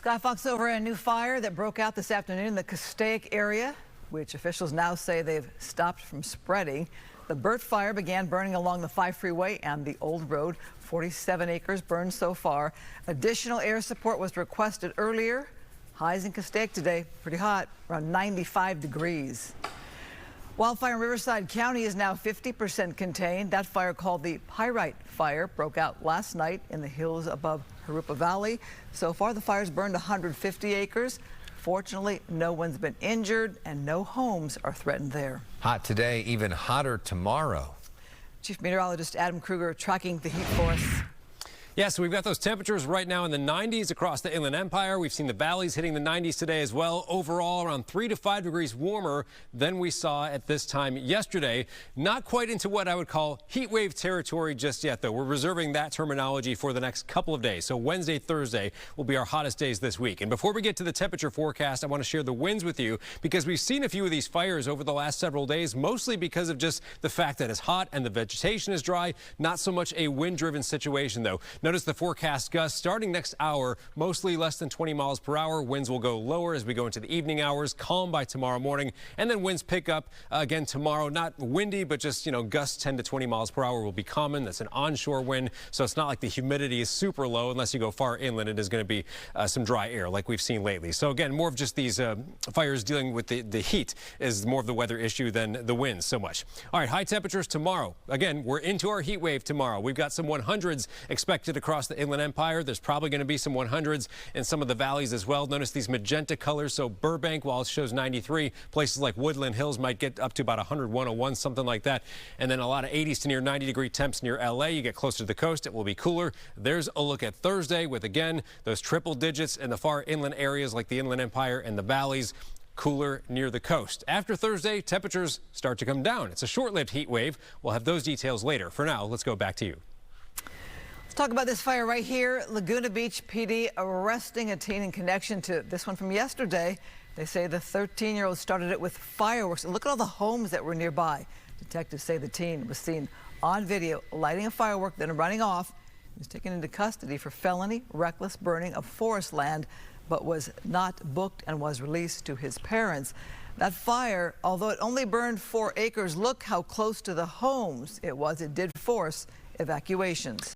Sky Fox over a new fire that broke out this afternoon in the Castaic area, which officials now say they've stopped from spreading. The Burt fire began burning along the 5 freeway and the old road. 47 acres burned so far. Additional air support was requested earlier. Highs in Castaic today, pretty hot, around 95 degrees. Wildfire in Riverside County is now 50% contained. That fire, called the Pyrite Fire, broke out last night in the hills above Jurupa Valley. So far, the fire's burned 150 acres. Fortunately, no one's been injured and no homes are threatened there. Hot today, even hotter tomorrow. Chief Meteorologist Adam Kruger tracking the heat for us. Yeah, so we've got those temperatures right now in the 90s across the Inland Empire. We've seen the valleys hitting the 90s today as well. Overall, around 3 to 5 degrees warmer than we saw at this time yesterday. Not quite into what I would call heat wave territory just yet, though. We're reserving that terminology for the next couple of days. So Wednesday, Thursday will be our hottest days this week. And before we get to the temperature forecast, I want to share the winds with you because we've seen a few of these fires over the last several days, mostly because of just the fact that it's hot and the vegetation is dry. Not so much a wind-driven situation, though. Notice the forecast gusts starting next hour, mostly less than 20 miles per hour. Winds will go lower as we go into the evening hours, calm by tomorrow morning, and then winds pick up again tomorrow. Not windy, but just, gusts 10 to 20 miles per hour will be common. That's an onshore wind, so it's not like the humidity is super low unless you go far inland. It is going to be some dry air like we've seen lately. So again, more of just these fires dealing with the heat is more of the weather issue than the winds so much. All right, high temperatures tomorrow. Again, we're into our heat wave tomorrow. We've got some 100s expected across the Inland Empire. There's probably going to be some 100s in some of the valleys as well. Notice these magenta colors. So Burbank, while it shows 93, places like Woodland Hills might get up to about 100, 101, something like that. And then a lot of 80s to near 90-degree temps near LA. You get closer to the coast, it will be cooler. There's a look at Thursday with, again, those triple digits in the far inland areas like the Inland Empire and the valleys. Cooler near the coast. After Thursday, temperatures start to come down. It's a short-lived heat wave. We'll have those details later. For now, let's go back to you. Let's talk about this fire right here. Laguna Beach PD arresting a teen in connection to this one from yesterday. They say the 13-year-old started it with fireworks. And look at all the homes that were nearby. Detectives say the teen was seen on video lighting a firework, then running off. He was taken into custody for felony reckless burning of forest land, but was not booked and was released to his parents. That fire, although it only burned 4 acres, look how close to the homes it was. It did force evacuations.